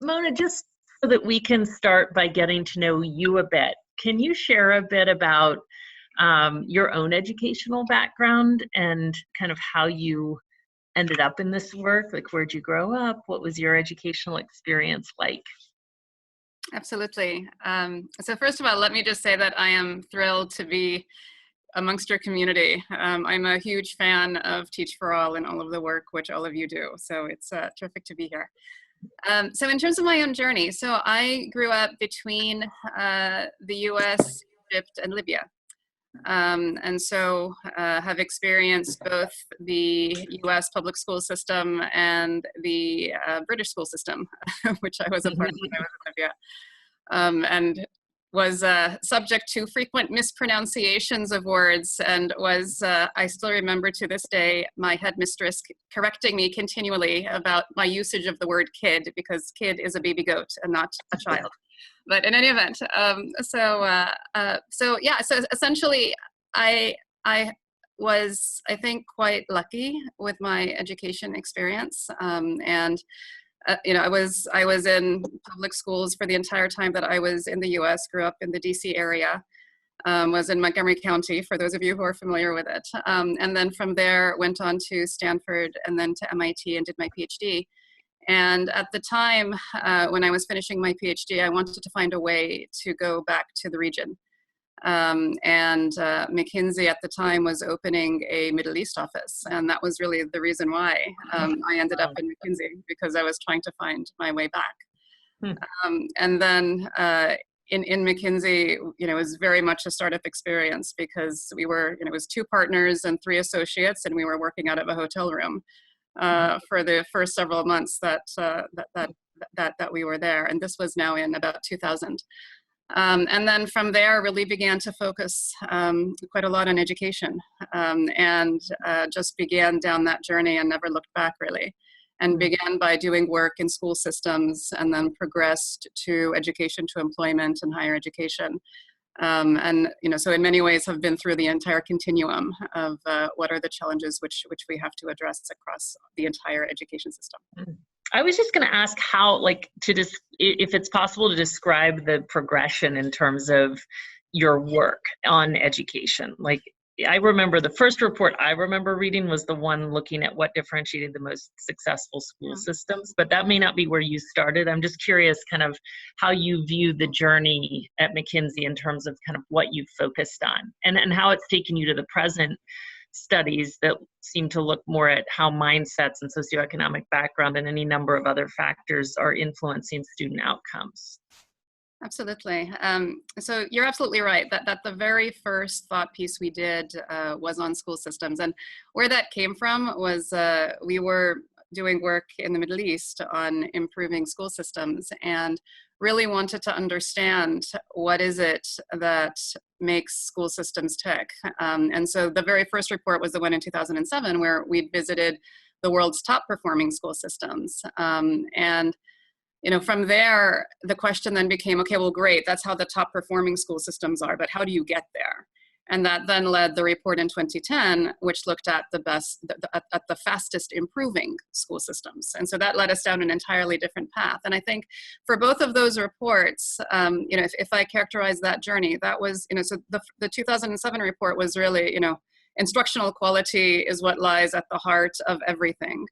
Mona, just so that we can start by getting to know you a bit, can you share a bit about your own educational background and kind of how you ended up in this work? Like, where'd you grow up? What was your educational experience like? Absolutely. So first of all, let me just say that I am thrilled to be amongst your community. I'm a huge fan of Teach for All and all of the work which all of you do. So it's terrific to be here. So in terms of my own journey, so I grew up between the US, Egypt, and Libya. And so have experienced both the US public school system and the British school system, which I was a part of when I was in Libya. And was subject to frequent mispronunciations of words, and was, I still remember to this day, my headmistress correcting me continually about my usage of the word kid, because kid is a baby goat and not a child. But in any event, so essentially, I was, I think, quite lucky with my education experience, and I was in public schools for the entire time that I was in the U.S. Grew up in the D.C. area, was in Montgomery County, for those of you who are familiar with it, and then from there went on to Stanford and then to MIT and did my PhD. And at the time when I was finishing my PhD, I wanted to find a way to go back to the region. McKinsey at the time was opening a Middle East office, and that was really the reason why I ended up in McKinsey, because I was trying to find my way back. And then in McKinsey, it was very much a startup experience, because we were, it was 2 partners and 3 associates, and we were working out of a hotel room for the first several months that we were there. And this was now in about 2000. And then from there, really began to focus quite a lot on education, and just began down that journey and never looked back, really. And began by doing work in school systems, and then progressed to education to employment and higher education. So in many ways have been through the entire continuum of what are the challenges which we have to address across the entire education system. I was just going to ask how, if it's possible to describe the progression in terms of your work on education. Like, I remember the first report I remember reading was the one looking at what differentiated the most successful school systems, but that may not be where you started. I'm just curious kind of how you view the journey at McKinsey in terms of kind of what you've focused on, and how it's taken you to the present studies that seem to look more at how mindsets and socioeconomic background and any number of other factors are influencing student outcomes. Absolutely. So you're absolutely right that the very first thought piece we did was on school systems. And where that came from was we were doing work in the Middle East on improving school systems, and really wanted to understand what is it that makes school systems tick. And so the very first report was the one in 2007, where we visited the world's top performing school systems. From there, the question then became, okay, well, great, that's how the top performing school systems are, but how do you get there? And that then led the report in 2010, which looked at the fastest improving school systems. And so that led us down an entirely different path. And I think for both of those reports, if I characterize that journey, that was, so the 2007 report was really, instructional quality is what lies at the heart of everything.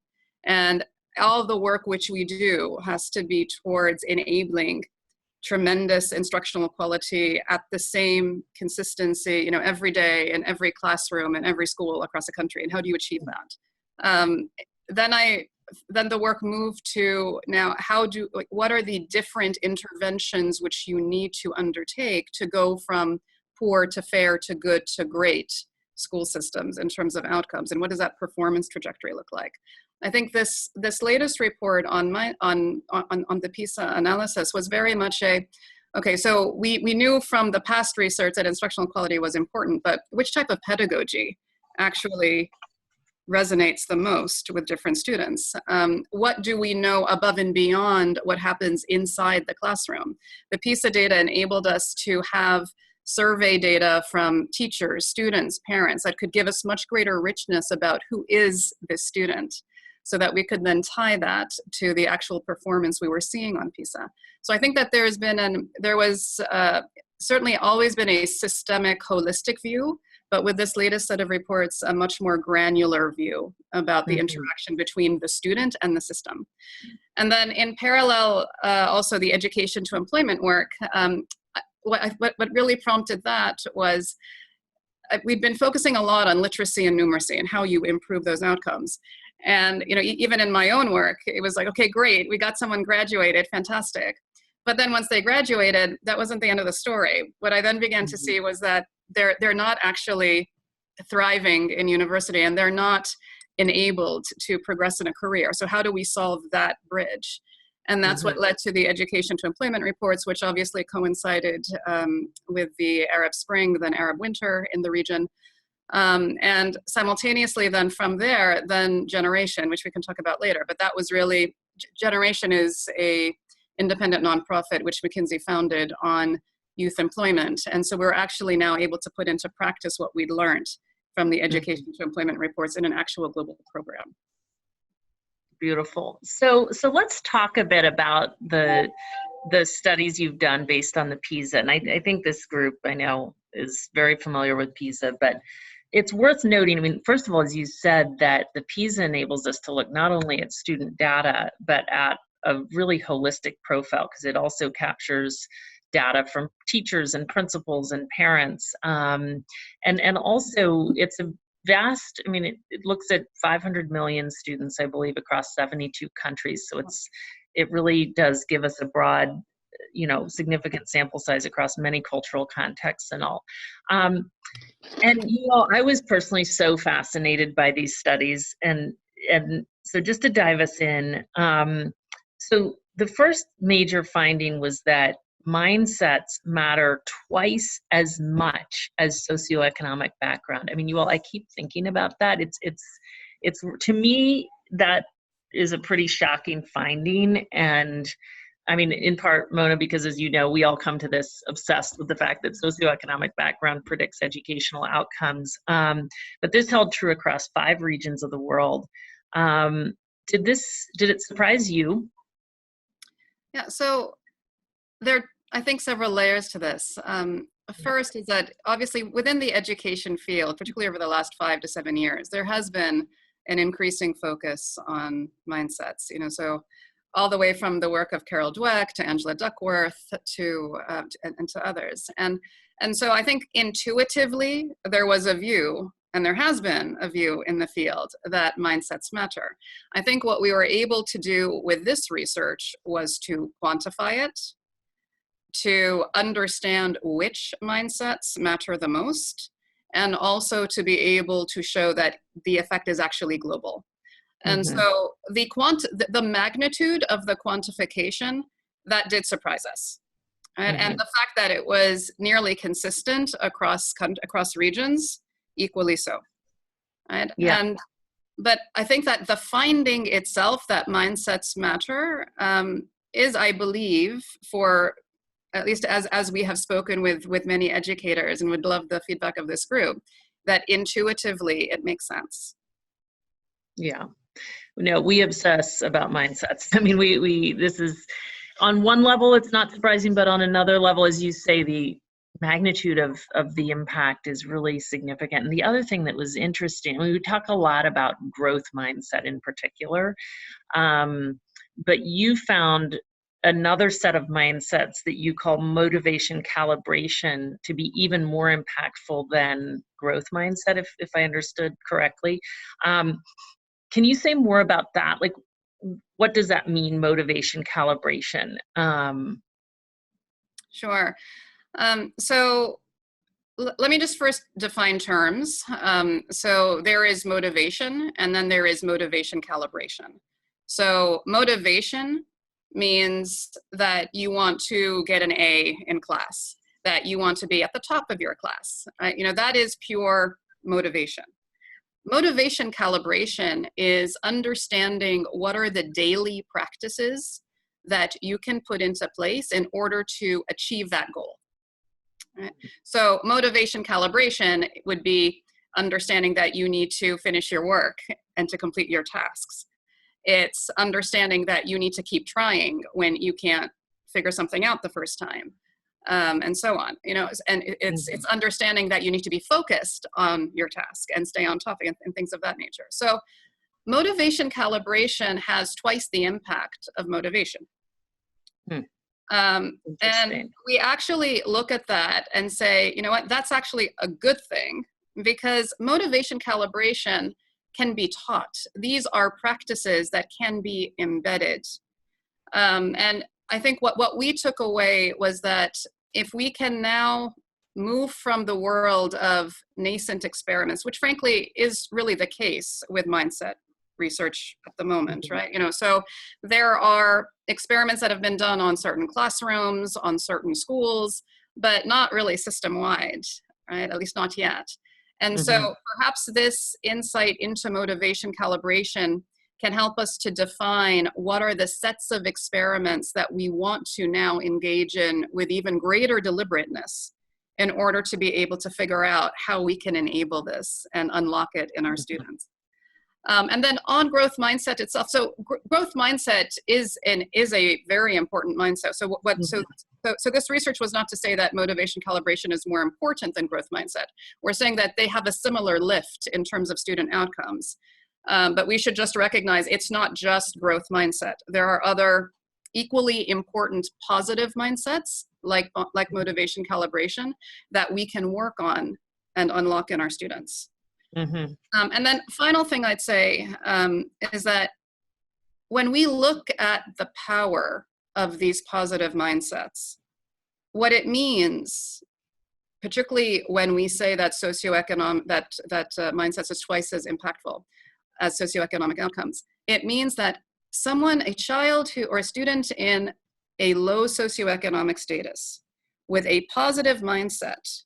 And all the work which we do has to be towards enabling tremendous instructional quality at the same consistency, every day in every classroom and every school across the country. And how do you achieve that? Then the work moved to now, what are the different interventions which you need to undertake to go from poor to fair to good to great school systems in terms of outcomes, and what does that performance trajectory look like? I think this latest report on the PISA analysis was very much okay, so we knew from the past research that instructional quality was important, but which type of pedagogy actually resonates the most with different students? What do we know above and beyond what happens inside the classroom? The PISA data enabled us to have survey data from teachers, students, parents that could give us much greater richness about who is this student. so that we could then tie that to the actual performance we were seeing on PISA. So I think that there was certainly always been a systemic, holistic view, but with this latest set of reports, a much more granular view about the interaction between the student and the system. And then in parallel, also the education to employment work, what really prompted that was we'd been focusing a lot on literacy and numeracy and how you improve those outcomes. And even in my own work, it was like, okay, great, we got someone graduated, fantastic. But then once they graduated, that wasn't the end of the story. What I then began to see was that they're not actually thriving in university, and they're not enabled to progress in a career. So how do we solve that bridge? And that's what led to the education to employment reports, which obviously coincided with the Arab Spring, then Arab Winter in the region. And simultaneously then from there, then Generation, which we can talk about later. But that was really, Generation is a independent nonprofit which McKinsey founded on youth employment. And so we're actually now able to put into practice what we'd learned from the education to employment reports in an actual global program. Beautiful. So let's talk a bit about the studies you've done based on the PISA. And I think this group, I know, is very familiar with PISA, but it's worth noting, I mean, first of all, as you said, that the PISA enables us to look not only at student data, but at a really holistic profile, because it also captures data from teachers and principals and parents. And also it's a vast, I mean, it looks at 500 million students, I believe, across 72 countries. So it really does give us a broad, significant sample size across many cultural contexts and all. And, I was personally so fascinated by these studies. And so just to dive us in, so the first major finding was that mindsets matter twice as much as socioeconomic background. I mean, I keep thinking about that. It's to me, that is a pretty shocking finding. And I mean, in part, Mona, because as you know, we all come to this obsessed with the fact that socioeconomic background predicts educational outcomes. But this held true across 5 regions of the world. Did it surprise you? Yeah, so there are, I think, several layers to this. First is that obviously within the education field, particularly over the last 5 to 7 years, there has been an increasing focus on mindsets. So all the way from the work of Carol Dweck to Angela Duckworth to others. And so I think intuitively there was a view, and there has been a view in the field, that mindsets matter. I think what we were able to do with this research was to quantify it, to understand which mindsets matter the most, and also to be able to show that the effect is actually global. And so the magnitude of the quantification, that did surprise us. Right? And the fact that it was nearly consistent across regions, equally so. Right? Yeah. But I think that the finding itself, that mindsets matter, is, I believe, for at least as we have spoken with many educators and would love the feedback of this group, that intuitively it makes sense. Yeah. We obsess about mindsets. I mean, this is, on one level, it's not surprising, but on another level, as you say, the magnitude of the impact is really significant. And the other thing that was interesting, we talk a lot about growth mindset in particular, but you found another set of mindsets that you call motivation calibration to be even more impactful than growth mindset, if I understood correctly. Can you say more about that? Like, what does that mean, motivation calibration? Sure. So let me just first define terms. So there is motivation, and then there is motivation calibration. So motivation means that you want to get an A in class, that you want to be at the top of your class. That is pure motivation. Motivation calibration is understanding what are the daily practices that you can put into place in order to achieve that goal. Right? So motivation calibration would be understanding that you need to finish your work and to complete your tasks. It's understanding that you need to keep trying when you can't figure something out the first time, and so on. And it's understanding that you need to be focused on your task and stay on topic and things of that nature. So motivation calibration has twice the impact of motivation. And we actually look at that and say, you know what, that's actually a good thing, because motivation calibration can be taught. These are practices that can be embedded. And I think what we took away was that if we can now move from the world of nascent experiments, which frankly is really the case with mindset research at the moment, right? So there are experiments that have been done on certain classrooms, on certain schools, but not really system-wide, right? At least not yet. And so perhaps this insight into motivation calibration can help us to define what are the sets of experiments that we want to now engage in with even greater deliberateness in order to be able to figure out how we can enable this and unlock it in our students. And then on growth mindset itself, so growth mindset is a very important mindset. So so this research was not to say that motivation calibration is more important than growth mindset. We're saying that they have a similar lift in terms of student outcomes. But we should just recognize it's not just growth mindset. There are other equally important positive mindsets like motivation calibration that we can work on and unlock in our students. And then final thing I'd say is that when we look at the power of these positive mindsets, what it means, particularly when we say that socioeconomic, that mindsets is twice as impactful as socioeconomic outcomes, it means that a child or a student in a low socioeconomic status with a positive mindset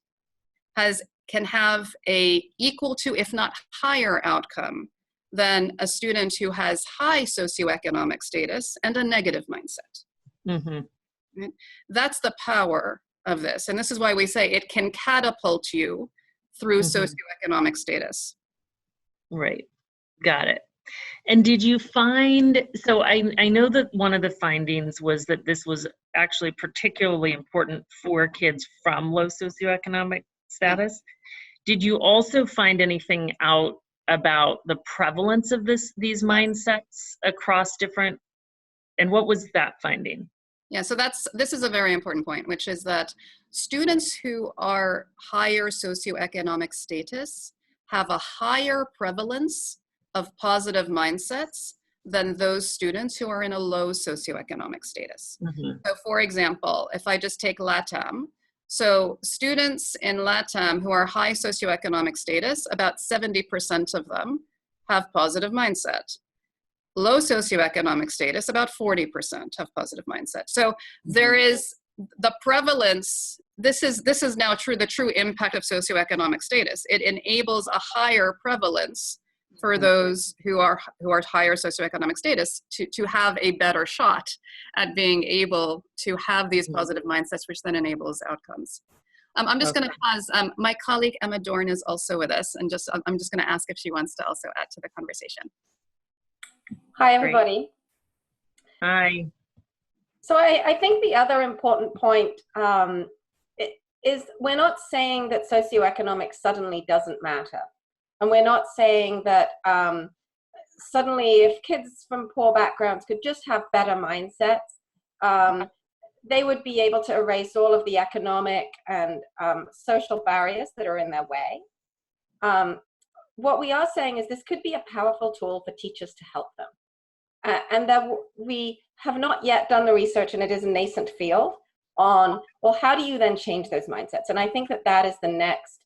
can have a equal to, if not higher outcome than a student who has high socioeconomic status and a negative mindset. Right? That's the power of this. And this is why we say it can catapult you through socioeconomic status. Right. Got it. And did you find, so I know that one of the findings was that this was actually particularly important for kids from low socioeconomic status. Did you also find anything out about the prevalence of these mindsets across different, and what was that finding? Yeah, so this is a very important point, which is that students who are higher socioeconomic status have a higher prevalence of positive mindsets than those students who are in a low socioeconomic status. So for example, if I just take LATAM, so students in LATAM who are high socioeconomic status, about 70% of them have positive mindset. Low socioeconomic status, about 40% have positive mindset. So there is the prevalence, this is now the true impact of socioeconomic status. It enables a higher prevalence for those who are higher socioeconomic status to have a better shot at being able to have these positive mindsets, which then enables outcomes. I'm just going to pause. My colleague Emma Dorn is also with us, and I'm just going to ask if she wants to also add to the conversation. Hi, everybody. Hi. So I think the other important point is we're not saying that socioeconomic suddenly doesn't matter. And we're not saying that suddenly if kids from poor backgrounds could just have better mindsets, they would be able to erase all of the economic and social barriers that are in their way. What we are saying is this could be a powerful tool for teachers to help them. And that we have not yet done the research, and it is a nascent field, on, well, how do you then change those mindsets? And I think that is the next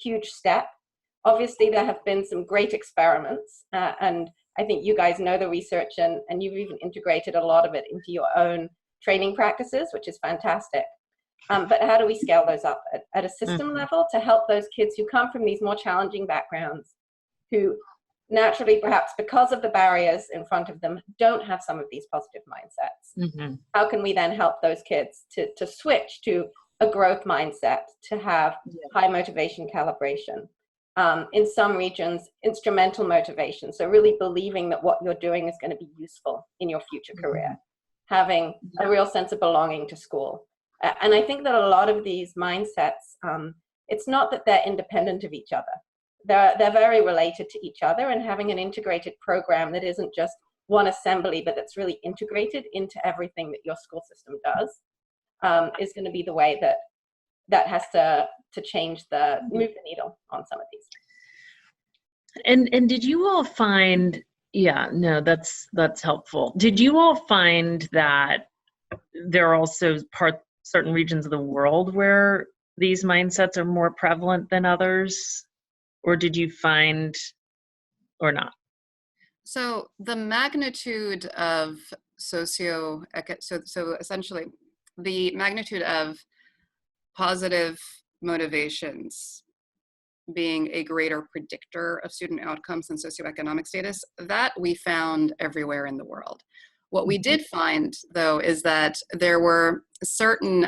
huge step. Obviously, there have been some great experiments, and I think you guys know the research, and you've even integrated a lot of it into your own training practices, which is fantastic. But how do we scale those up at a system level to help those kids who come from these more challenging backgrounds, who naturally, perhaps because of the barriers in front of them, don't have some of these positive mindsets? How can we then help those kids to switch to a growth mindset, to have high motivation calibration? in some regions, instrumental motivation. So really believing that what you're doing is going to be useful in your future career, having a real sense of belonging to school. And I think that a lot of these mindsets, it's not that they're independent of each other. They're very related to each other, and having an integrated program that isn't just one assembly, but that's really integrated into everything that your school system does, is going to be the way that has to change move the needle on some of these. And did you all find, yeah, no, that's helpful. Did you all find that there are also certain regions of the world where these mindsets are more prevalent than others? Or did you find, or not? So the magnitude of so essentially the magnitude of positive motivations being a greater predictor of student outcomes and socioeconomic status, that we found everywhere in the world. What we did find, though, is that there were certain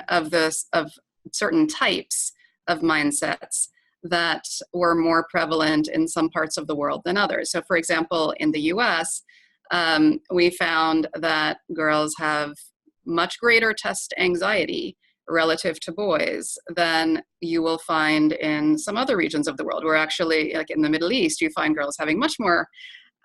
types of mindsets that were more prevalent in some parts of the world than others. So for example, in the US, we found that girls have much greater test anxiety relative to boys than you will find in some other regions of the world, where actually, like in the Middle East, you find girls having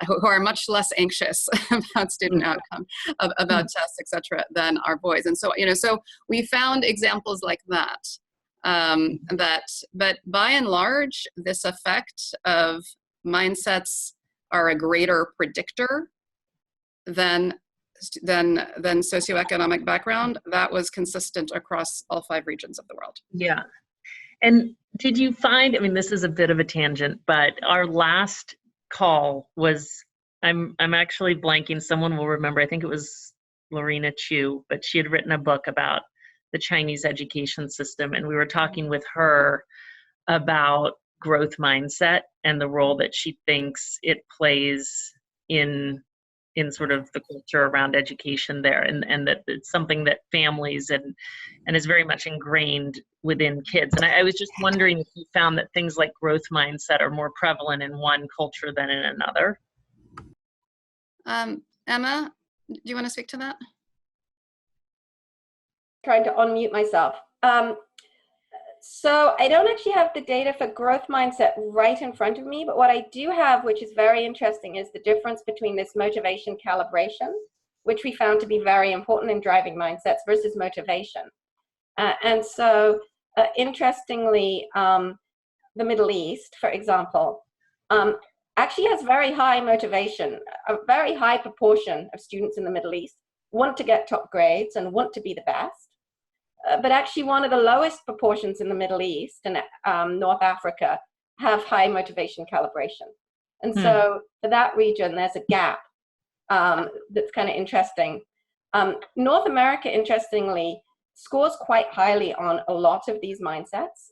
who are much less anxious about student outcome, about tests, etc., than our boys. And so, so we found examples like that. But by and large, this effect of mindsets are a greater predictor than socioeconomic background. That was consistent across all 5 regions of the world. Yeah. And did you find, I mean, this is a bit of a tangent, but our last call was, I'm actually blanking, someone will remember, I think it was Lorena Chu, but she had written a book about the Chinese education system, and we were talking with her about growth mindset and the role that she thinks it plays in sort of the culture around education there, and that it's something that families and is very much ingrained within kids. And I was just wondering if you found that things like growth mindset are more prevalent in one culture than in another. Emma, do you want to speak to that? Trying to unmute myself. So I don't actually have the data for growth mindset right in front of me, but what I do have, which is very interesting, is the difference between this motivation calibration, which we found to be very important in driving mindsets, versus motivation. And so interestingly, the Middle East, for example, actually has very high motivation. A very high proportion of students in the Middle East want to get top grades and want to be the best. But actually one of the lowest proportions in the Middle East and North Africa have high motivation calibration. And so for that region, there's a gap that's kind of interesting. North America, interestingly, scores quite highly on a lot of these mindsets.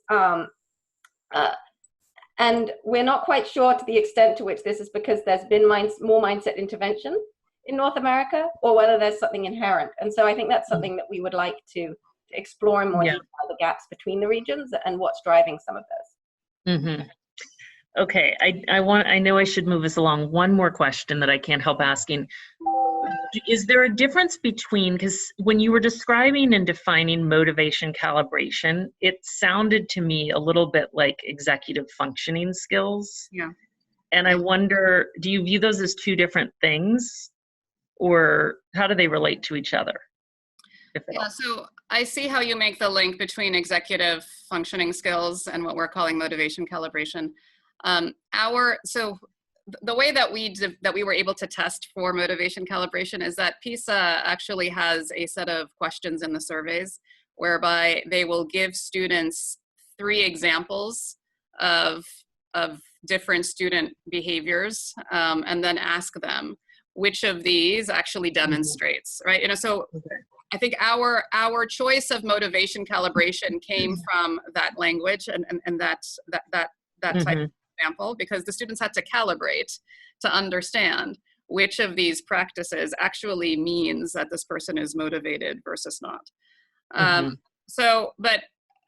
And we're not quite sure to the extent to which this is because there's been more mindset intervention in North America, or whether there's something inherent. And so I think that's something that we would like to explore in more detail, the gaps between the regions and what's driving some of those. Okay, I know I should move us along. One more question that I can't help asking. Is there a difference between, because when you were describing and defining motivation calibration, it sounded to me a little bit like executive functioning skills. Yeah. And I wonder, do you view those as 2 different things, or how do they relate to each other? Yeah, so I see how you make the link between executive functioning skills and what we're calling motivation calibration. So the way that we were able to test for motivation calibration is that PISA actually has a set of questions in the surveys whereby they will give students 3 examples of different student behaviors, and then ask them which of these actually demonstrates, right? So I think our choice of motivation calibration came from that language and that type of example, because the students had to calibrate to understand which of these practices actually means that this person is motivated versus not. But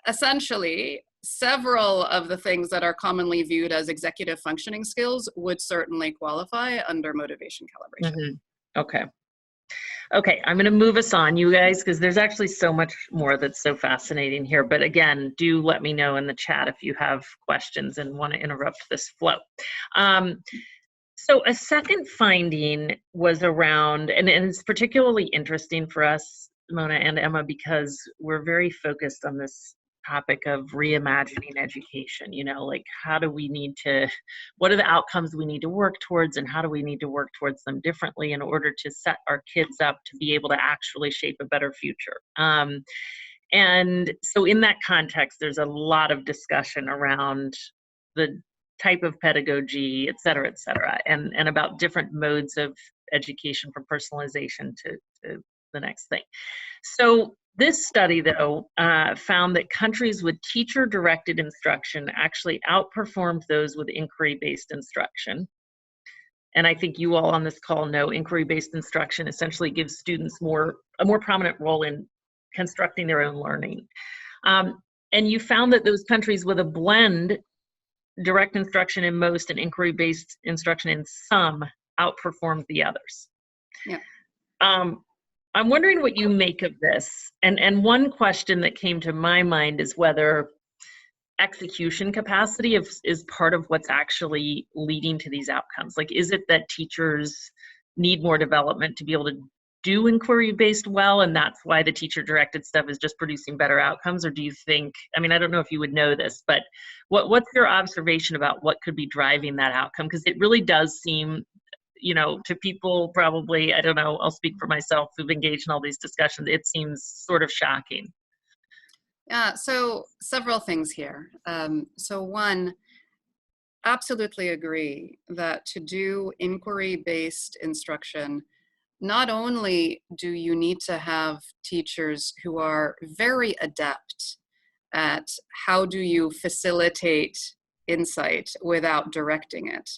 essentially, several of the things that are commonly viewed as executive functioning skills would certainly qualify under motivation calibration. Okay. Okay, I'm going to move us on, you guys, because there's actually so much more that's so fascinating here. But again, do let me know in the chat if you have questions and want to interrupt this flow. So a second finding was around, and it's particularly interesting for us, Mona and Emma, because we're very focused on this topic of reimagining education. You know, like how do we need to, what are the outcomes we need to work towards, and how do we need to work towards them differently in order to set our kids up to be able to actually shape a better future. And so in that context, there's a lot of discussion around the type of pedagogy, et cetera, and about different modes of education from personalization to the next thing. So this study, though, found that countries with teacher-directed instruction actually outperformed those with inquiry-based instruction. And I think you all on this call know inquiry-based instruction essentially gives students a more prominent role in constructing their own learning. And you found that those countries with a blend, direct instruction in most and inquiry-based instruction in some, outperformed the others. Yeah. I'm wondering what you make of this. And one question that came to my mind is whether execution capacity is part of what's actually leading to these outcomes. Like, is it that teachers need more development to be able to do inquiry-based well, and that's why the teacher-directed stuff is just producing better outcomes? Or do you think, I mean, I don't know if you would know this, but what's your observation about what could be driving that outcome? Because it really does seem, you know, to people probably, I don't know, I'll speak for myself who've engaged in all these discussions, it seems sort of shocking. Yeah, so several things here. So one, absolutely agree that to do inquiry-based instruction, not only do you need to have teachers who are very adept at how do you facilitate insight without directing it,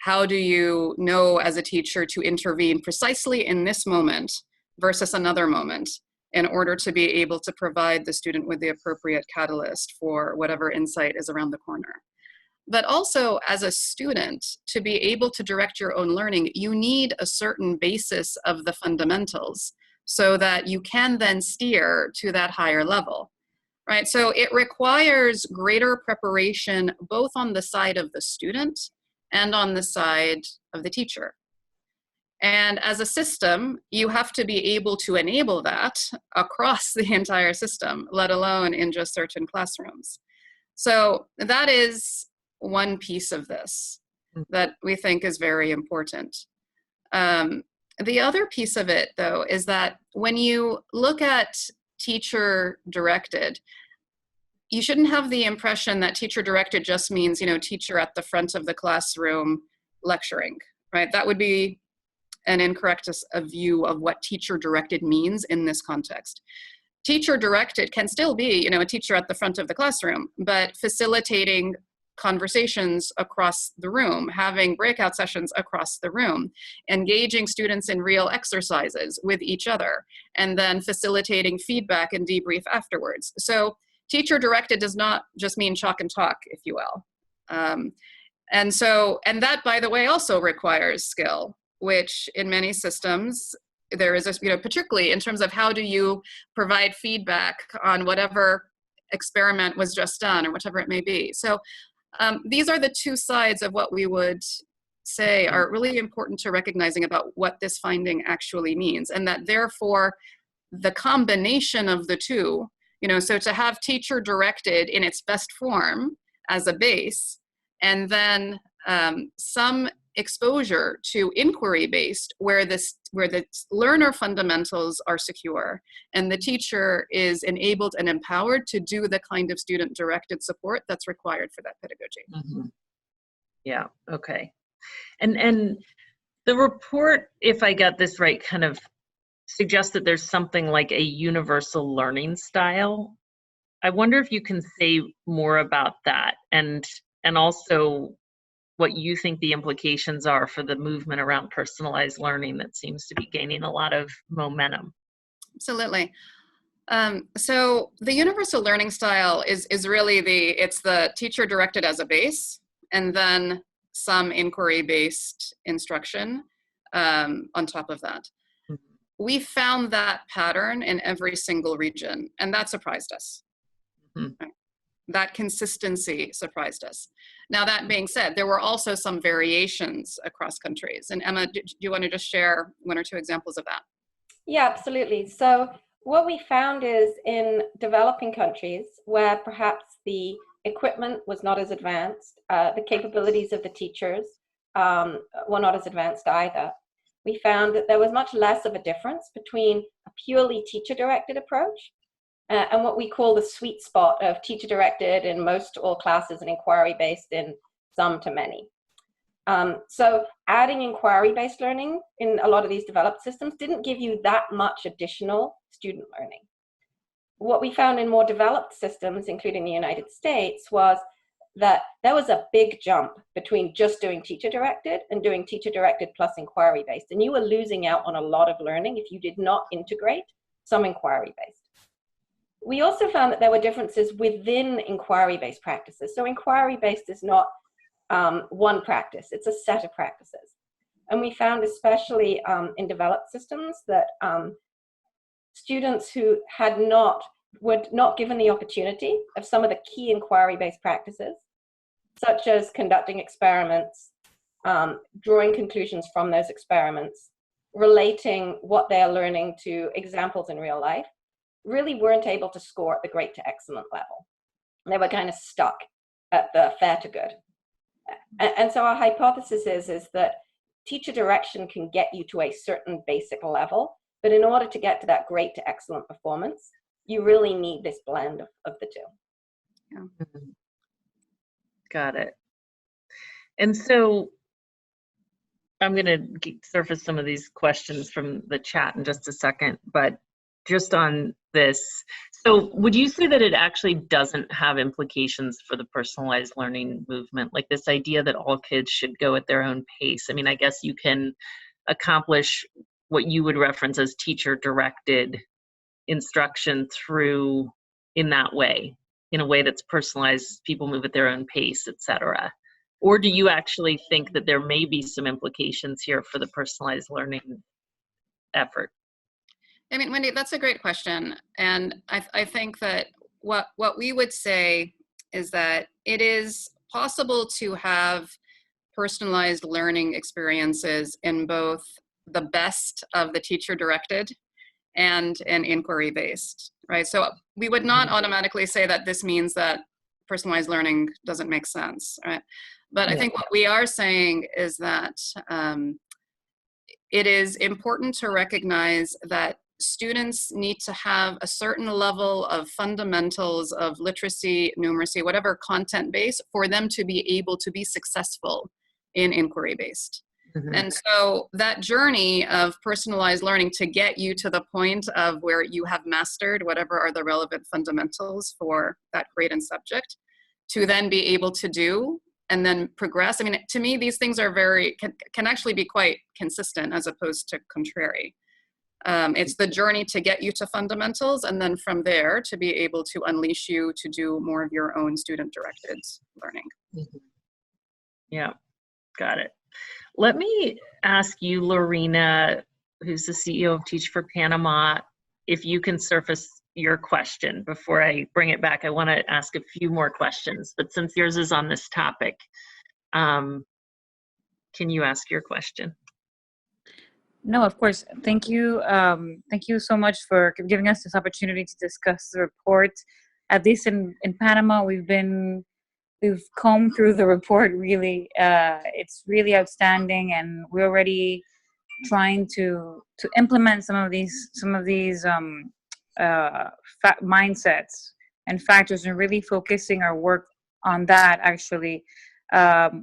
how do you know as a teacher to intervene precisely in this moment versus another moment in order to be able to provide the student with the appropriate catalyst for whatever insight is around the corner. But also as a student, to be able to direct your own learning, you need a certain basis of the fundamentals so that you can then steer to that higher level, right? So it requires greater preparation both on the side of the student and on the side of the teacher. And as a system, you have to be able to enable that across the entire system, let alone in just certain classrooms. So that is one piece of this that we think is very important. The other piece of it, though, is that when you look at teacher-directed, you shouldn't have the impression that teacher-directed just means, you know, teacher at the front of the classroom lecturing, right? That would be an incorrect view of what teacher-directed means in this context. Teacher-directed can still be, you know, a teacher at the front of the classroom, but facilitating conversations across the room, having breakout sessions across the room, engaging students in real exercises with each other, and then facilitating feedback and debrief afterwards. So teacher-directed does not just mean chalk and talk, if you will. And that, by the way, also requires skill, which in many systems, there is, you know, particularly in terms of how do you provide feedback on whatever experiment was just done or whatever it may be. So these are the two sides of what we would say are really important to recognizing about what this finding actually means, and that therefore the combination of the two, you know, so to have teacher directed in its best form as a base, and then some exposure to inquiry-based where the learner fundamentals are secure and the teacher is enabled and empowered to do the kind of student-directed support that's required for that pedagogy. Mm-hmm. Yeah, okay. And the report, if I got this right, kind of suggests that there's something like a universal learning style. I wonder if you can say more about that, and also what you think the implications are for the movement around personalized learning that seems to be gaining a lot of momentum. Absolutely. So the universal learning style is really it's the teacher directed as a base, and then some inquiry-based instruction on top of that. We found that pattern in every single region, and that surprised us. Mm-hmm. That consistency surprised us. Now, that being said, there were also some variations across countries. And Emma, do you want to just share one or two examples of that? Yeah, absolutely. So what we found is in developing countries where perhaps the equipment was not as advanced, the capabilities of the teachers were not as advanced either, we found that there was much less of a difference between a purely teacher-directed approach and what we call the sweet spot of teacher-directed in most all classes and inquiry-based in some to many. So adding inquiry-based learning in a lot of these developed systems didn't give you that much additional student learning. What we found in more developed systems, including the United States, was that there was a big jump between just doing teacher-directed and doing teacher-directed plus inquiry-based. And you were losing out on a lot of learning if you did not integrate some inquiry-based. We also found that there were differences within inquiry-based practices. So inquiry-based is not one practice, it's a set of practices. And we found, especially in developed systems, that students who were not given the opportunity of some of the key inquiry-based practices, such as conducting experiments, drawing conclusions from those experiments, relating what they are learning to examples in real life, really weren't able to score at the great to excellent level. They were kind of stuck at the fair to good. And so our hypothesis is that teacher direction can get you to a certain basic level, but in order to get to that great to excellent performance, you really need this blend of the two. Yeah. Got it. And so I'm going to surface some of these questions from the chat in just a second, but just on this, so would you say that it actually doesn't have implications for the personalized learning movement? Like this idea that all kids should go at their own pace. I mean, I guess you can accomplish what you would reference as teacher-directed instruction through in that way, in a way that's personalized, people move at their own pace, etc. Or do you actually think that there may be some implications here for the personalized learning effort? I mean, Wendy, that's a great question. And I think that what we would say is that it is possible to have personalized learning experiences in both the best of the teacher-directed and inquiry-based, right? So we would not automatically say that this means that personalized learning doesn't make sense, right? But I think what we are saying is that it is important to recognize that students need to have a certain level of fundamentals of literacy, numeracy, whatever content base for them to be able to be successful in inquiry-based. Mm-hmm. And so that journey of personalized learning to get you to the point of where you have mastered whatever are the relevant fundamentals for that grade and subject, to then be able to do and then progress. I mean, to me, these things are can actually be quite consistent as opposed to contrary. It's the journey to get you to fundamentals, and then from there to be able to unleash you to do more of your own student-directed learning. Mm-hmm. Yeah, got it. Let me ask you, Lorena, who's the CEO of Teach for Panama, if you can surface your question before I bring it back. I want to ask a few more questions, but since yours is on this topic, can you ask your question? No, of course. Thank you. Thank you so much for giving us this opportunity to discuss the report. At least in Panama, we've combed through the report. Really, it's really outstanding, and we're already trying to implement some of these mindsets and factors, and really focusing our work on that. Actually,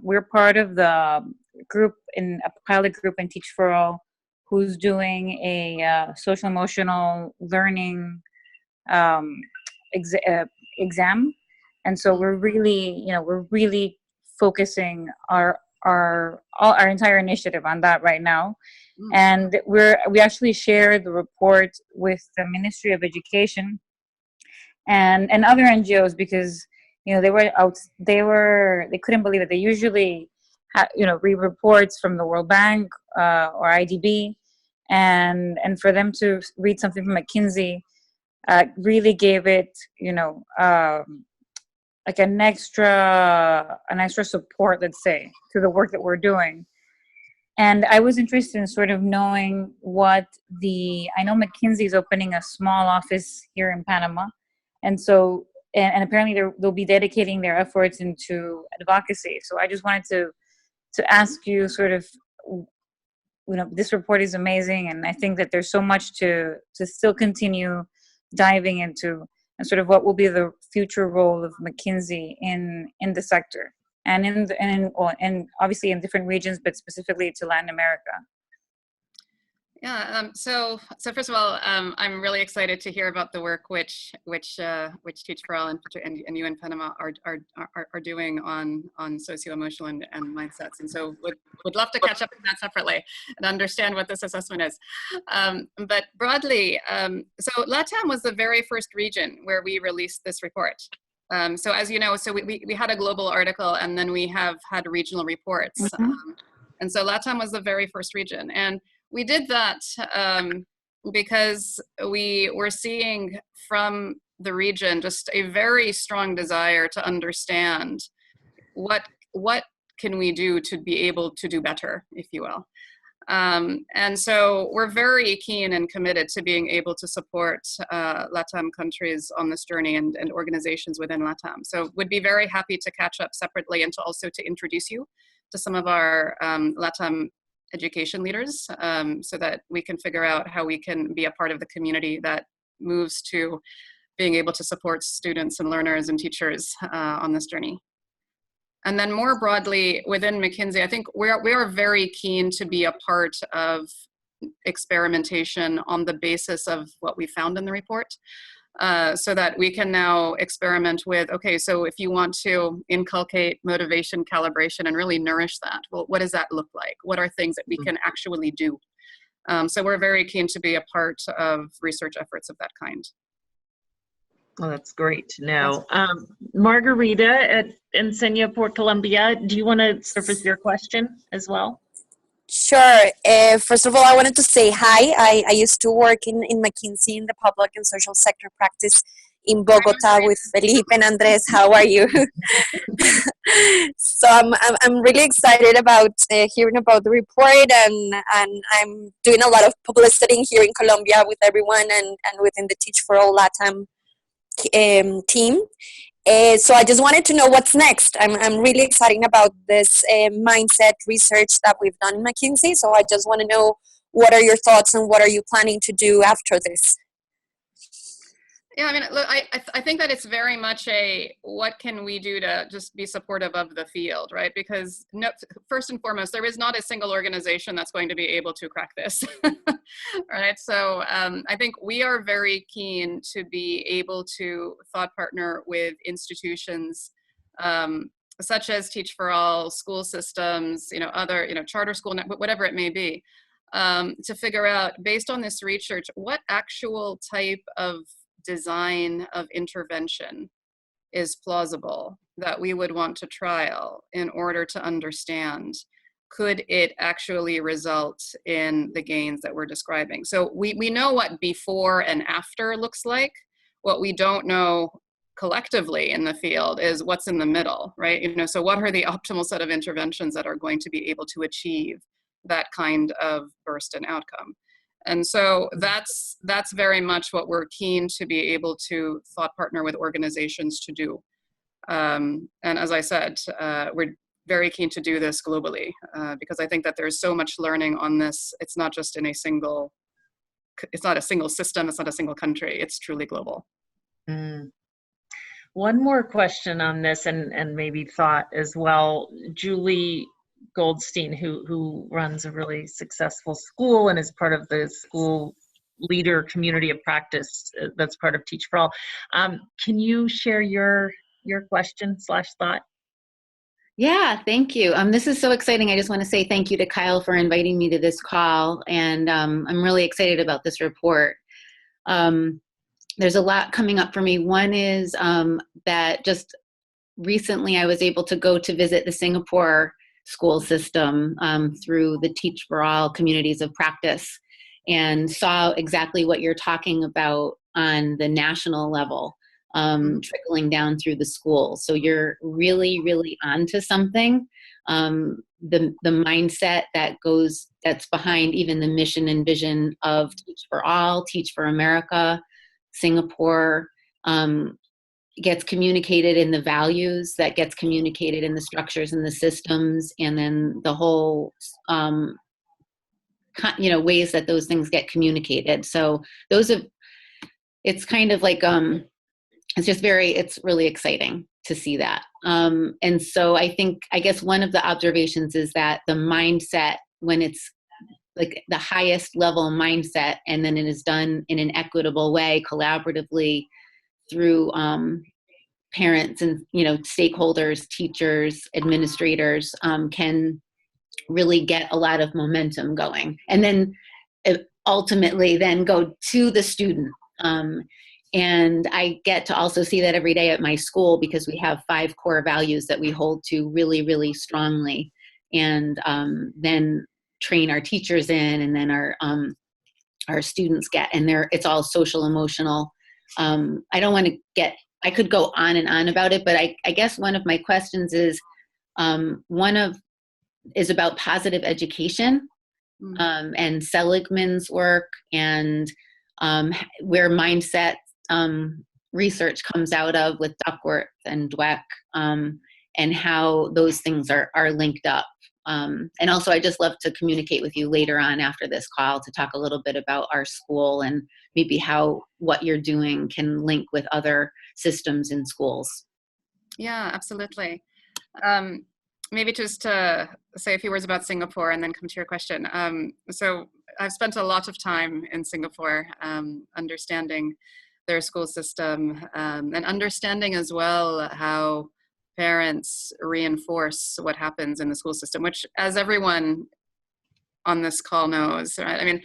we're part of the group a pilot group in Teach for All, who's doing a social emotional learning exam. And so we're really focusing our our entire initiative on that right now. Mm. And we actually shared the report with the Ministry of Education and other NGOs, because they couldn't believe it. They usually read reports from the World Bank or IDB, and for them to read something from McKinsey really gave it like an extra support, let's say, to the work that we're doing. And I was interested in sort of knowing I know McKinsey is opening a small office here in Panama. And so, and apparently they'll be dedicating their efforts into advocacy. So I just wanted to ask you sort of, this report is amazing. And I think that there's so much to still continue diving into, and sort of what will be the future role of McKinsey in the sector. And and obviously in different regions, but specifically to Latin America. Yeah. So first of all, I'm really excited to hear about the work which Teach for All and you in Panama are doing on socio-emotional and mindsets. And so would love to catch up on that separately and understand what this assessment is. But broadly, so LATAM was the very first region where we released this report. So as you know, so we had a global article, and then we have had regional reports. Mm-hmm. And so LATAM was the very first region. And we did that because we were seeing from the region just a very strong desire to understand what can we do to be able to do better, if you will. And so we're very keen and committed to being able to support LATAM countries on this journey and organizations within LATAM. So would be very happy to catch up separately and to introduce you to some of our LATAM education leaders so that we can figure out how we can be a part of the community that moves to being able to support students and learners and teachers on this journey. And then more broadly within McKinsey, I think we are very keen to be a part of experimentation on the basis of what we found in the report, so that we can now experiment with, okay, so if you want to inculcate motivation, calibration, and really nourish that, well, what does that look like? What are things that we can actually do? So we're very keen to be a part of research efforts of that kind. Oh, that's great to know. Margarita at Enseña por Colombia, do you want to surface your question as well? Sure. First of all, I wanted to say hi. I used to work in McKinsey in the public and social sector practice in Bogota with Felipe and Andres. How are you? So I'm really excited about hearing about the report, and I'm doing a lot of publicity here in Colombia with everyone and within the Teach for All LATAM team. So I just wanted to know what's next. I'm really excited about this mindset research that we've done in McKinsey. So I just want to know, what are your thoughts and what are you planning to do after this? Yeah, I mean, look, I think that it's very much what can we do to just be supportive of the field, right? Because first and foremost, there is not a single organization that's going to be able to crack this, right? So I think we are very keen to be able to thought partner with institutions such as Teach for All, school systems, other, charter school, whatever it may be, to figure out, based on this research, what actual type of design of intervention is plausible that we would want to trial in order to understand, could it actually result in the gains that we're describing? So we know what before and after looks like. What we don't know collectively in the field is what's in the middle, right? So what are the optimal set of interventions that are going to be able to achieve that kind of burst and outcome? And so that's very much what we're keen to be able to thought partner with organizations to do. And as I said, we're very keen to do this globally because I think that there's so much learning on this. It's not just it's not a single system, it's not a single country, it's truly global. Mm. One more question on this and maybe thought as well. Julie Goldstein, who runs a really successful school and is part of the school leader community of practice that's part of Teach for All. Can you share your question / thought? Yeah, thank you. This is so exciting. I just want to say thank you to Kyle for inviting me to this call, and I'm really excited about this report. There's a lot coming up for me. One is that just recently I was able to go to visit the Singapore school system through the Teach for All communities of practice, and saw exactly what you're talking about on the national level, trickling down through the schools. So you're really, really onto something. The mindset that's behind even the mission and vision of Teach for All, Teach for America, Singapore, gets communicated in the values, that gets communicated in the structures and the systems, and then the whole ways that those things get communicated. So it's kind of like it's really exciting to see that. And so I guess one of the observations is that the mindset, when it's like the highest level mindset, and then it is done in an equitable way, collaboratively, through parents and stakeholders, teachers, administrators, can really get a lot of momentum going, and then ultimately then go to the student. And I get to also see that every day at my school, because we have 5 core values that we hold to really, really strongly, and then train our teachers in, and then our students get, and it's all social emotional. I could go on and on about it, but I guess one of my questions is is about positive education, and Seligman's work, and where mindset research comes out of with Duckworth and Dweck, and how those things are linked up. And also, I just love to communicate with you later on after this call to talk a little bit about our school, and maybe how what you're doing can link with other systems in schools. Yeah, absolutely. Maybe just to say a few words about Singapore and then come to your question. So I've spent a lot of time in Singapore, understanding their school system, and understanding as well how parents reinforce what happens in the school system, which, as everyone on this call knows, right? I mean,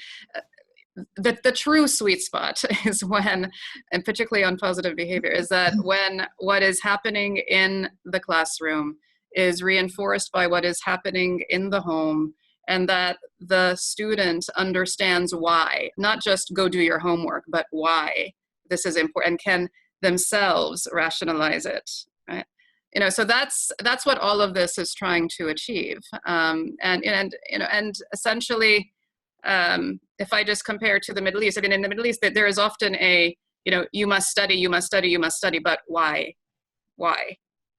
the true sweet spot is when, and particularly on positive behavior, is that when what is happening in the classroom is reinforced by what is happening in the home, and that the student understands why, not just go do your homework, but why this is important, and can themselves rationalize it, right? So that's what all of this is trying to achieve. And essentially, if I just compare to the Middle East, I mean, in the Middle East, there is often you must study, you must study, you must study, but why,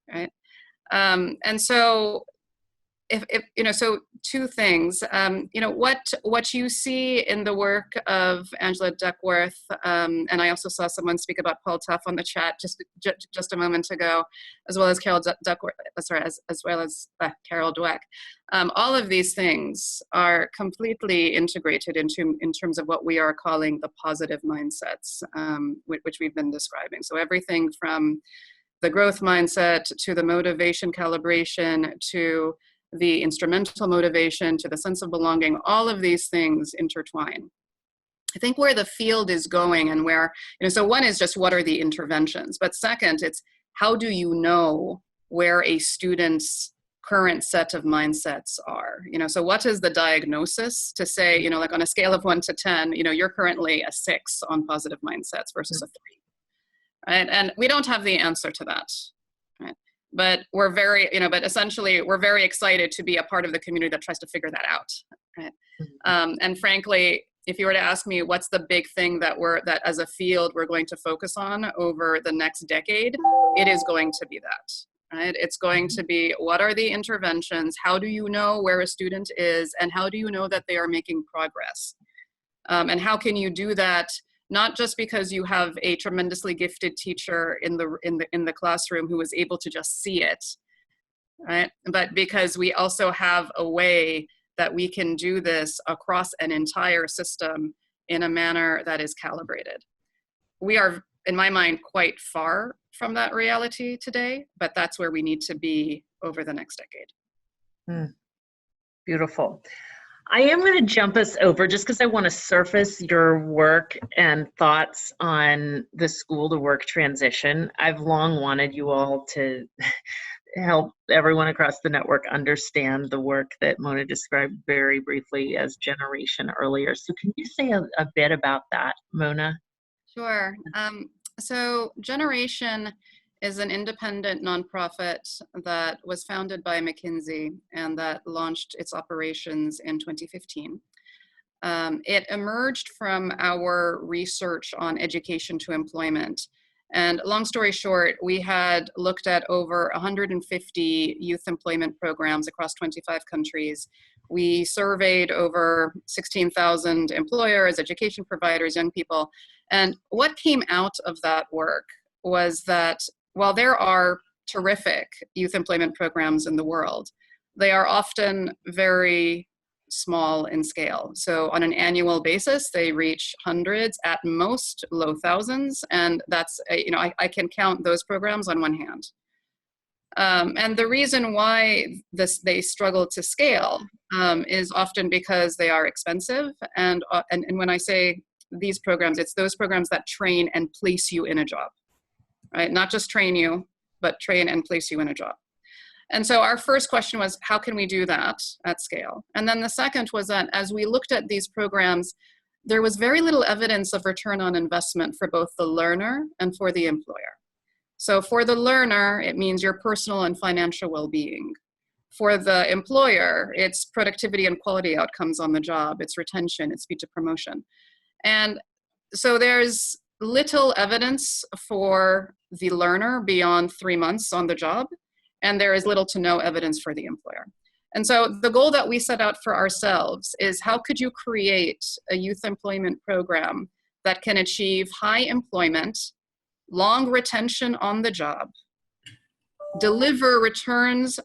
right? And so, so 2 things. What you see in the work of Angela Duckworth, and I also saw someone speak about Paul Tuff on the chat just a moment ago, as well as Carol Duckworth, as well as Carol Dweck. All of these things are completely integrated in terms of what we are calling the positive mindsets, which we've been describing. So everything from the growth mindset to the motivation calibration to the instrumental motivation to the sense of belonging, all of these things intertwine. I think where the field is going, and where, so one is just what are the interventions, but second, it's how do you know where a student's current set of mindsets are? So what is the diagnosis to say, like on a scale of 1 to 10, you're currently a 6 on positive mindsets versus a 3, right? And we don't have the answer to that, right? But we're but essentially we're very excited to be a part of the community that tries to figure that out, right? And frankly, if you were to ask me what's the big thing that as a field we're going to focus on over the next decade, it is going to be that, right? It's going to be, what are the interventions? How do you know where a student is, and how do you know that they are making progress? And how can you do that? Not just because you have a tremendously gifted teacher in the classroom who is able to just see it, right? But because we also have a way that we can do this across an entire system in a manner that is calibrated. We are, in my mind, quite far from that reality today, but that's where we need to be over the next decade. Beautiful. I am going to jump us over just because I want to surface your work and thoughts on the school to work transition. I've long wanted you all to help everyone across the network understand the work that Mona described very briefly as generation earlier. So can you say a bit about that, Mona? Sure. So Generation is an independent nonprofit that was founded by McKinsey and that launched its operations in 2015. It emerged from our research on education to employment. And long story short, we had looked at over 150 youth employment programs across 25 countries. We surveyed over 16,000 employers, education providers, young people. And what came out of that work was that while there are terrific youth employment programs in the world, they are often very small in scale. So on an annual basis, they reach hundreds, at most low thousands. And that's, I can count those programs on one hand. And the reason why they struggle to scale is often because they are expensive. And when I say these programs, it's those programs that train and place you in a job, right? Not just train you, but train and place you in a job. And so our first question was, how can we do that at scale? And then the second was that as we looked at these programs, there was very little evidence of return on investment for both the learner and for the employer. So for the learner, it means your personal and financial well-being. For the employer, it's productivity and quality outcomes on the job, it's retention, it's speed to promotion. And so there's little evidence for the learner beyond 3 months on the job, and there is little to no evidence for the employer. And so the goal that we set out for ourselves is how could you create a youth employment program that can achieve high employment, long retention on the job, deliver returns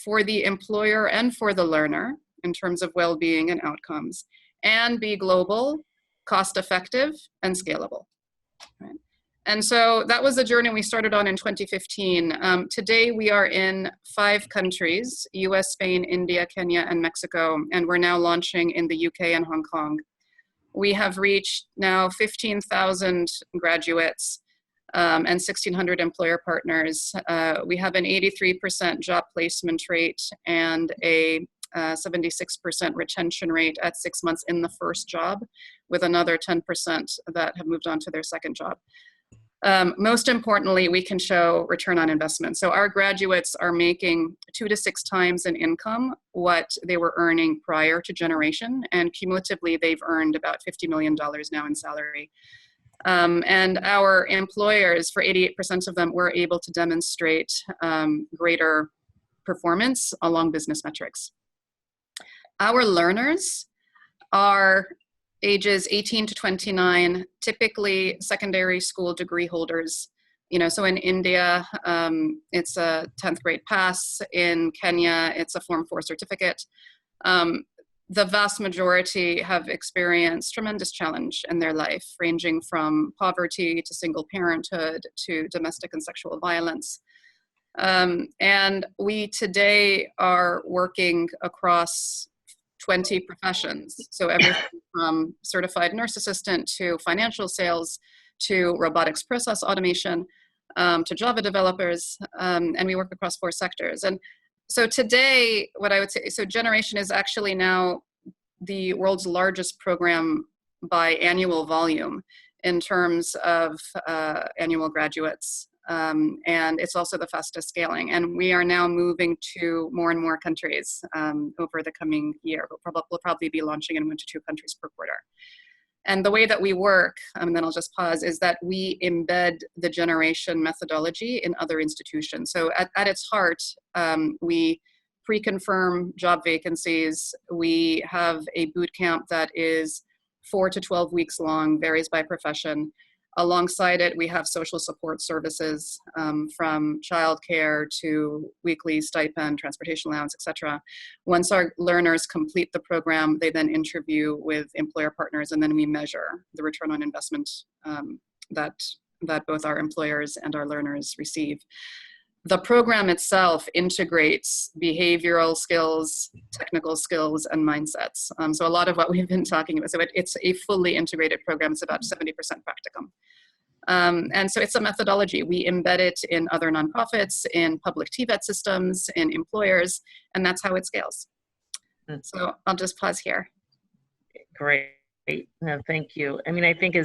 for the employer and for the learner in terms of well-being and outcomes, and be global, cost-effective, and scalable. Right? And so that was the journey we started on in 2015. Today we are in 5 countries, US, Spain, India, Kenya, and Mexico, and we're now launching in the UK and Hong Kong. We have reached now 15,000 graduates and 1,600 employer partners. We have an 83% job placement rate and a 76% retention rate at 6 months in the first job, with another 10% that have moved on to their second job. Most importantly, we can show return on investment. So our graduates are making 2 to 6 times in income what they were earning prior to Generation, and cumulatively they've earned about $50 million now in salary. And our employers, for 88% of them, were able to demonstrate greater performance along business metrics. Our learners are ages 18 to 29, typically secondary school degree holders. So in India, it's a 10th grade pass. In Kenya, it's a Form 4 certificate. The vast majority have experienced tremendous challenge in their life, ranging from poverty to single parenthood to domestic and sexual violence. And we today are working across 20 professions. So everything from certified nurse assistant to financial sales to robotics process automation to Java developers. And we work across 4 sectors. And so today, what I would say, so Generation is actually now the world's largest program by annual volume in terms of annual graduates. And it's also the fastest scaling. And we are now moving to more and more countries over the coming year. We'll probably be launching in 1 to 2 countries per quarter. And the way that we work, and then I'll just pause, is that we embed the Generation methodology in other institutions. So at its heart, we pre-confirm job vacancies. We have a boot camp that is 4 to 12 weeks long, varies by profession. Alongside it, we have social support services from childcare to weekly stipend, transportation allowance, etc. Once our learners complete the program, they then interview with employer partners, and then we measure the return on investment that both our employers and our learners receive. the program itself integrates behavioral skills, technical skills, and mindsets. So a lot of what we've been talking about, so it's a fully integrated program. It's about 70% practicum. And so it's a methodology. We embed it in other nonprofits, in public TVET systems, in employers, and that's how it scales. So I'll just pause here. Great. No, thank you. I mean, I think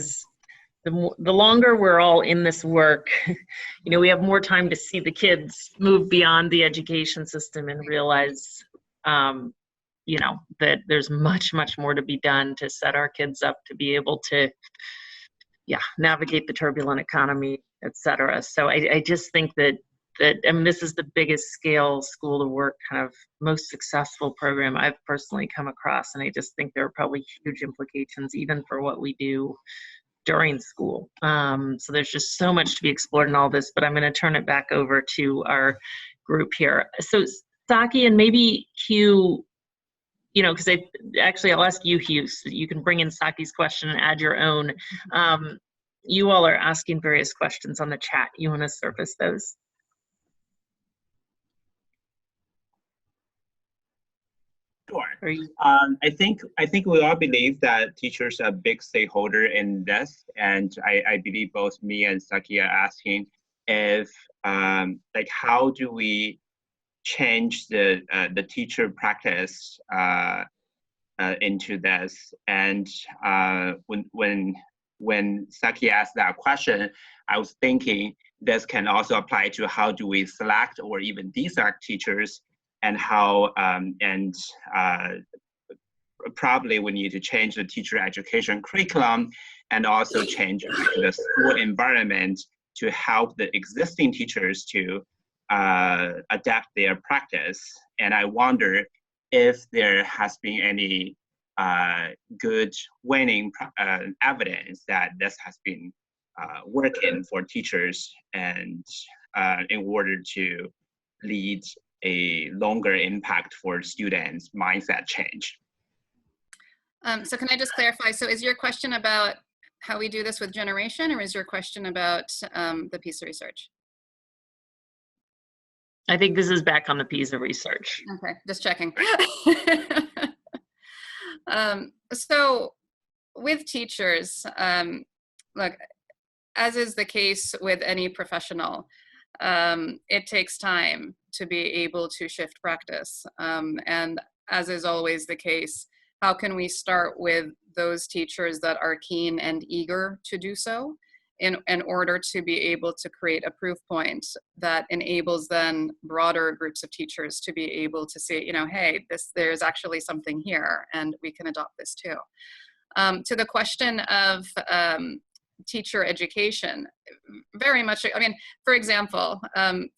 the longer we're all in this work, you know, we have more time to see the kids move beyond the education system and realize, you know, that there's much, much more to be done to set our kids up to be able to, navigate the turbulent economy, et cetera. So I just think that I mean, this is the biggest scale school to work kind of most successful program I've personally come across. And I just think there are probably huge implications even for what we do during school. So there's just so much to be explored in all this, but I'm going to turn it back over to our group here. So Saki and maybe Hugh, you know, because I'll ask you, Hugh, so you can bring in Saki's question and add your own. You all are asking various questions on the chat. You want to surface those? Sure. I think we all believe that teachers are a big stakeholder in this, and I believe both me and Saki are asking if like how do we change the teacher practice into this? And when Saki asked that question, I was thinking this can also apply to how do we select or even deselect teachers, and how probably we need to change the teacher education curriculum and also change the school environment to help the existing teachers to adapt their practice. And I wonder if there has been any good winning evidence that this has been working for teachers, and in order to lead a longer impact for students' mindset change. So can I just clarify? So is your question about how we do this with generation, or is your question about the PISA research? I think this is back on the PISA research. Okay, just checking. So with teachers, look, as is the case with any professional, it takes time to be able to shift practice. And as is always the case, how can we start with those teachers that are keen and eager to do so in order to be able to create a proof point that enables then broader groups of teachers to be able to say, you know, hey, there's actually something here and we can adopt this too. To the question of teacher education, very much, I mean, for example,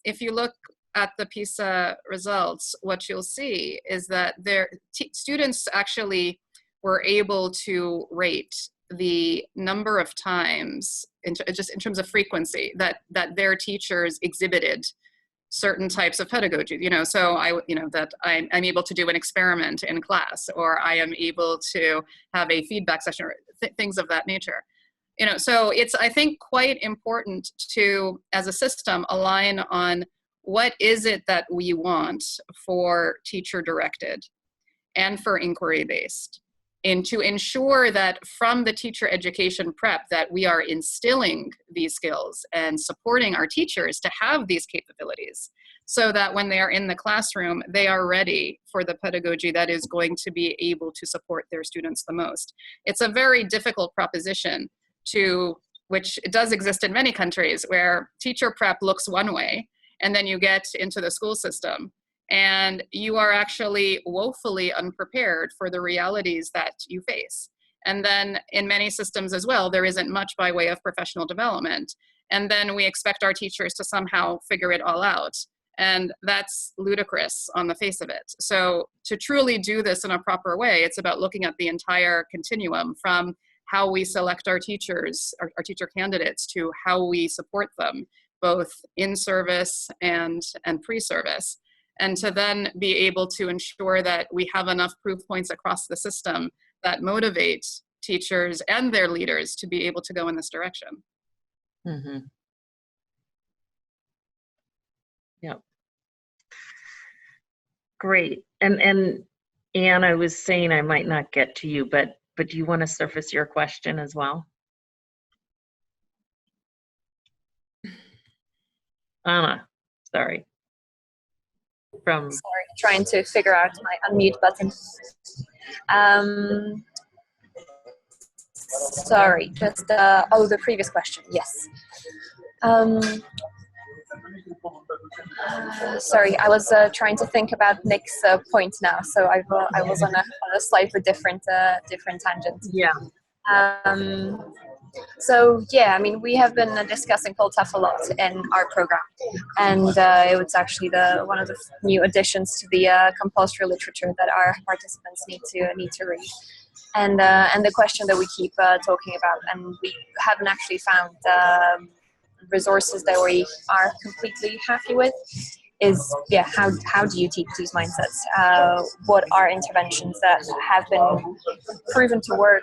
if you look at the PISA results, what you'll see is that students actually were able to rate the number of times, just in terms of frequency, that their teachers exhibited certain types of pedagogy. You know, so that I'm able to do an experiment in class, or I am able to have a feedback session, or things of that nature. You know, so it's, I think, quite important to, as a system, align on what is it that we want for teacher-directed and for inquiry-based, and to ensure that from the teacher education prep that we are instilling these skills and supporting our teachers to have these capabilities, so that when they are in the classroom, they are ready for the pedagogy that is going to be able to support their students the most. It's a very difficult proposition which it does exist in many countries, where teacher prep looks one way, and then you get into the school system and you are actually woefully unprepared for the realities that you face. And then in many systems as well, there isn't much by way of professional development. And then we expect our teachers to somehow figure it all out. And that's ludicrous on the face of it. So to truly do this in a proper way, it's about looking at the entire continuum, from how we select our teachers, our teacher candidates, to how we support them, both in service and pre-service, and to then be able to ensure that we have enough proof points across the system that motivate teachers and their leaders to be able to go in this direction. Mm-hmm. Yeah. Great. And Anne, I was saying I might not get to you, but do you want to surface your question as well? Anna, sorry. From Sorry, trying to figure out my unmute button. Sorry, just the previous question. Yes. Sorry, I was trying to think about Nick's point now, so I was on a slightly different tangent. Yeah. So yeah, I mean, we have been discussing Full Tough a lot in our program, and it was actually one of the new additions to the compulsory literature that our participants need to read. And the question that we keep talking about, and we haven't actually found resources that we are completely happy with, is how do you teach these mindsets? What are interventions that have been proven to work?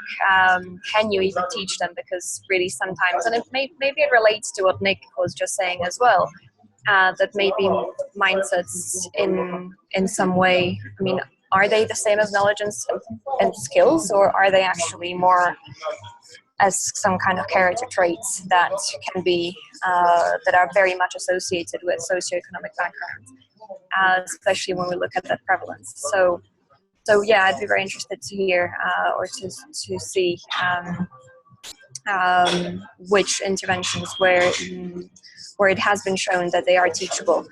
Can you even teach them? Because really sometimes, and maybe it relates to what Nick was just saying as well, that maybe mindsets in some way, I mean, are they the same as knowledge and skills, or are they actually more as some kind of character traits that can be that are very much associated with socioeconomic background, especially when we look at that prevalence. So yeah, I'd be very interested to hear or to see which interventions where it has been shown that they are teachable.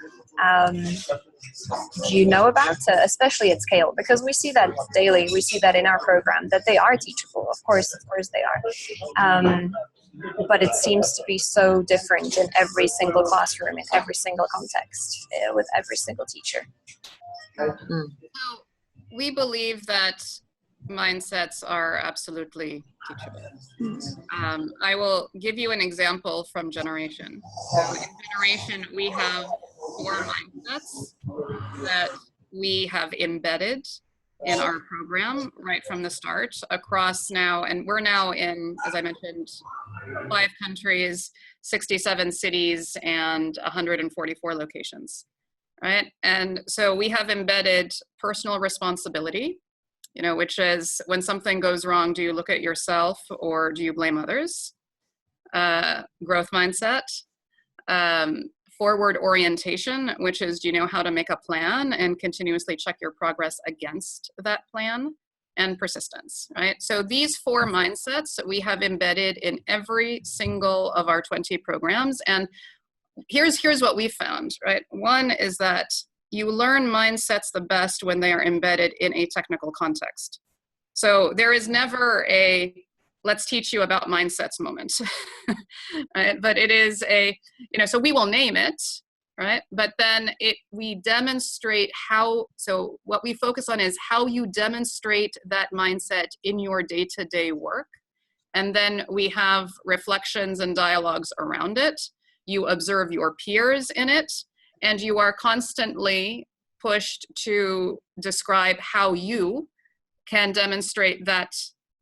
Do you know about, especially at scale? Because we see that daily. We see that in our program that they are teachable. Of course they are. But it seems to be so different in every single classroom, in every single context, with every single teacher. So we believe that mindsets are absolutely teachable. I will give you an example from Generation. So in Generation, we have 4 mindsets that we have embedded in our program right from the start across now, and we're now in, as I mentioned, 5 countries, 67 cities, and 144 locations, right? And so we have embedded personal responsibility, which is when something goes wrong, do you look at yourself or do you blame others? Growth mindset. Forward orientation, which is, do you know how to make a plan and continuously check your progress against that plan? And persistence, right? So these 4 mindsets we have embedded in every single of our 20 programs. And here's what we found, right? One is that you learn mindsets the best when they are embedded in a technical context. So there is never a let's teach you about mindsets moment, right? But it is so we will name it, right? But then we demonstrate how, so what we focus on is how you demonstrate that mindset in your day-to-day work. And then we have reflections and dialogues around it. You observe your peers in it, and you are constantly pushed to describe how you can demonstrate that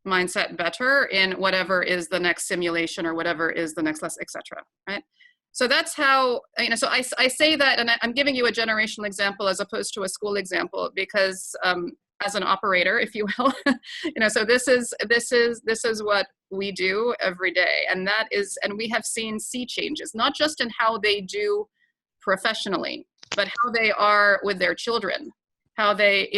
mindset better in whatever is the next simulation or whatever is the next lesson, etc. Right? So that's how, so I say that, and I'm giving you a generational example as opposed to a school example because as an operator, if you will, so this is what we do every day, and we have seen sea changes, not just in how they do professionally, but how they are with their children. How they,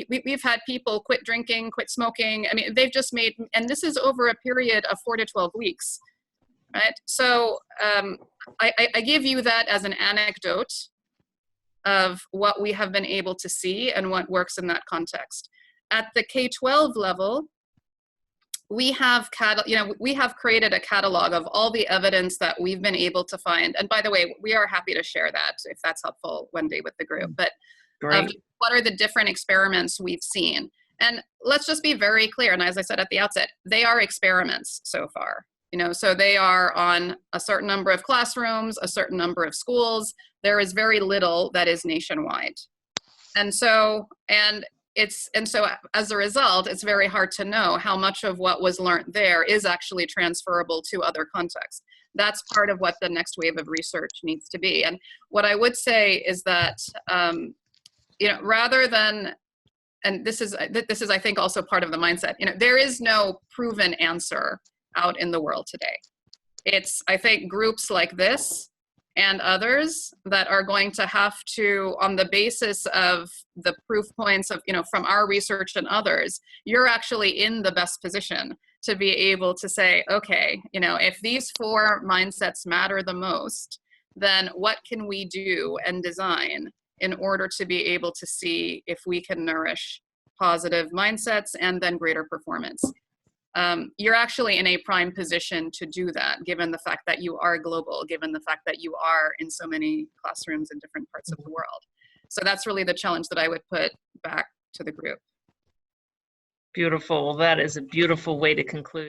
we've had people quit drinking, quit smoking. I mean, they've just made, and this is over a period of 4 to 12 weeks, right? So I give you that as an anecdote of what we have been able to see and what works in that context. At the K-12 level, we have created a catalog of all the evidence that we've been able to find. And by the way, we are happy to share that if that's helpful one day with the group. But what are the different experiments we've seen? And let's just be very clear. And as I said at the outset, they are experiments so far. So they are on a certain number of classrooms, a certain number of schools. There is very little that is nationwide. And so as a result, it's very hard to know how much of what was learned there is actually transferable to other contexts. that's part of what the next wave of research needs to be. And what I would say is that, you know, rather than, and this is I think also part of the mindset, you know, there is no proven answer out in the world today. It's, I think, groups like this and others that are going to have to, on the basis of the proof points of, you know, from our research and others, you're actually in the best position to be able to say, okay, you know, if these 4 mindsets matter the most, then what can we do and design in order to be able to see if we can nourish positive mindsets and then greater performance. You're actually in a prime position to do that, given the fact that you are global, given the fact that you are in so many classrooms in different parts of the world. So that's really the challenge that I would put back to the group. Beautiful. That is a beautiful way to conclude.